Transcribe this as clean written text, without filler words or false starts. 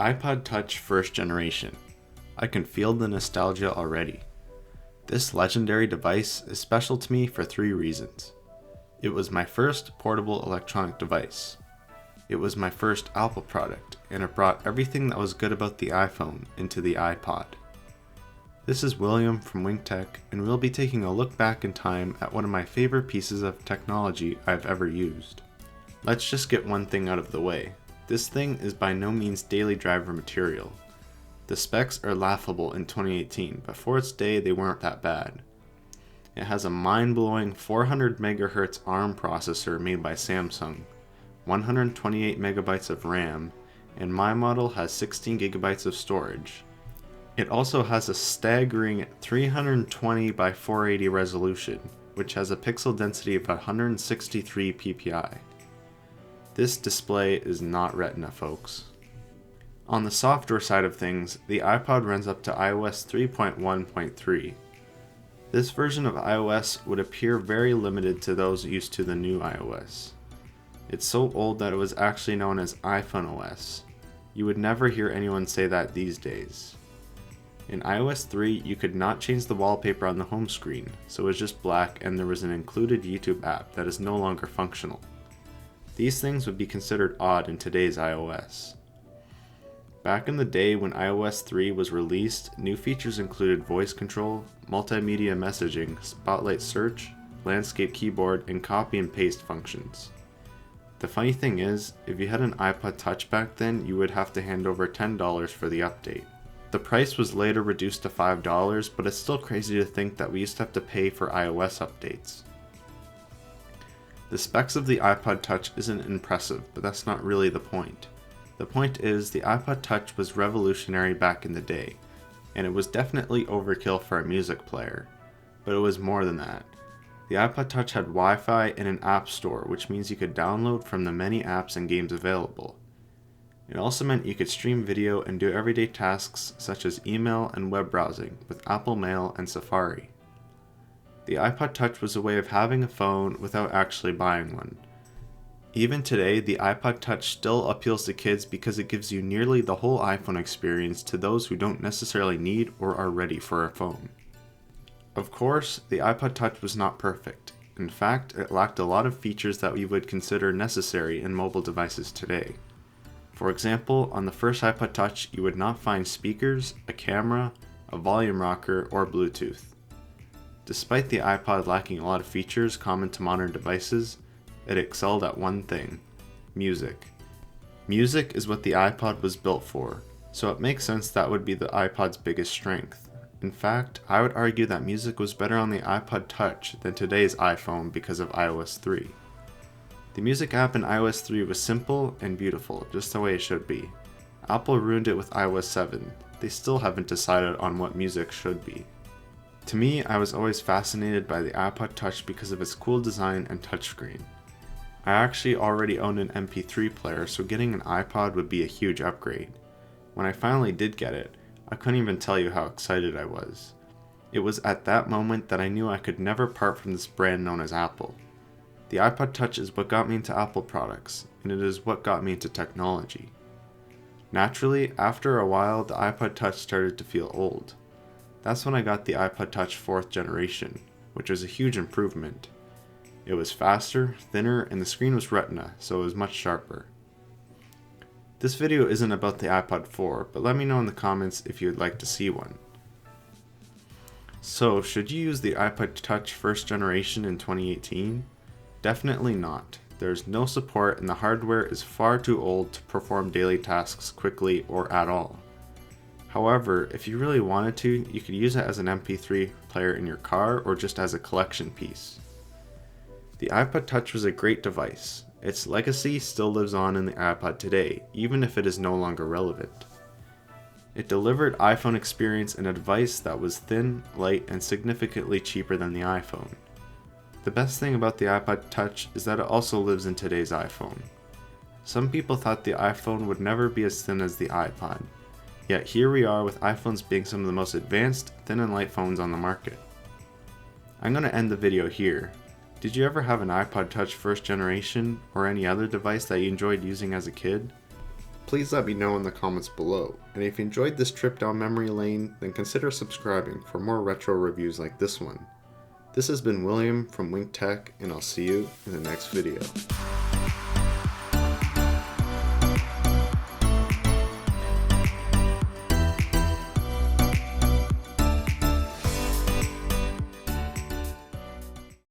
iPod Touch first generation. I can feel the nostalgia already. This legendary device is special to me for 3 reasons. It was my first portable electronic device. It was my first Apple product, and it brought everything that was good about the iPhone into the iPod. This is William from WingTech, and we'll be taking a look back in time at one of my favorite pieces of technology I've ever used. Let's just get one thing out of the way. This thing is by no means daily driver material. The specs are laughable in 2018, but for its day they weren't that bad. It has a mind-blowing 400 MHz ARM processor made by Samsung, 128 MB of RAM, and my model has 16 GB of storage. It also has a staggering 320 by 480 resolution, which has a pixel density of 163 ppi. This display is not Retina, folks. On the software side of things, the iPod runs up to iOS 3.1.3. This version of iOS would appear very limited to those used to the new iOS. It's so old that it was actually known as iPhone OS. You would never hear anyone say that these days. In iOS 3, you could not change the wallpaper on the home screen, so it was just black, and there was an included YouTube app that is no longer functional. These things would be considered odd in today's iOS. Back in the day when iOS 3 was released, new features included voice control, multimedia messaging, spotlight search, landscape keyboard, and copy and paste functions. The funny thing is, if you had an iPod Touch back then, you would have to hand over $10 for the update. The price was later reduced to $5, but it's still crazy to think that we used to have to pay for iOS updates. The specs of the iPod Touch isn't impressive, but that's not really the point. The point is, the iPod Touch was revolutionary back in the day, and it was definitely overkill for a music player, but it was more than that. The iPod Touch had Wi-Fi and an app store, which means you could download from the many apps and games available. It also meant you could stream video and do everyday tasks such as email and web browsing with Apple Mail and Safari. The iPod Touch was a way of having a phone without actually buying one. Even today, the iPod Touch still appeals to kids because it gives you nearly the whole iPhone experience to those who don't necessarily need or are ready for a phone. Of course, the iPod Touch was not perfect. In fact, it lacked a lot of features that we would consider necessary in mobile devices today. For example, on the first iPod Touch, you would not find speakers, a camera, a volume rocker, or Bluetooth. Despite the iPod lacking a lot of features common to modern devices, it excelled at one thing: music. Music is what the iPod was built for, so it makes sense that would be the iPod's biggest strength. In fact, I would argue that music was better on the iPod Touch than today's iPhone because of iOS 3. The music app in iOS 3 was simple and beautiful, just the way it should be. Apple ruined it with iOS 7. They still haven't decided on what music should be. To me, I was always fascinated by the iPod Touch because of its cool design and touchscreen. I actually already owned an MP3 player, so getting an iPod would be a huge upgrade. When I finally did get it, I couldn't even tell you how excited I was. It was at that moment that I knew I could never part from this brand known as Apple. The iPod Touch is what got me into Apple products, and it is what got me into technology. Naturally, after a while, the iPod Touch started to feel old. That's when I got the iPod Touch 4th generation, which was a huge improvement. It was faster, thinner, and the screen was Retina, so it was much sharper. This video isn't about the iPod 4, but let me know in the comments if you would like to see one. So, should you use the iPod Touch 1st generation in 2018? Definitely not. There's no support and the hardware is far too old to perform daily tasks quickly or at all. However, if you really wanted to, you could use it as an MP3 player in your car or just as a collection piece. The iPod Touch was a great device. Its legacy still lives on in the iPod today, even if it is no longer relevant. It delivered iPhone experience in a device that was thin, light, and significantly cheaper than the iPhone. The best thing about the iPod Touch is that it also lives in today's iPhone. Some people thought the iPhone would never be as thin as the iPod, yet here we are with iPhones being some of the most advanced, thin and light phones on the market. I'm going to end the video here. Did you ever have an iPod Touch 1st generation or any other device that you enjoyed using as a kid? please let me know in the comments below. And if you enjoyed this trip down memory lane, then consider subscribing for more retro reviews like this one. This has been William from Wink Tech, and I'll see you in the next video.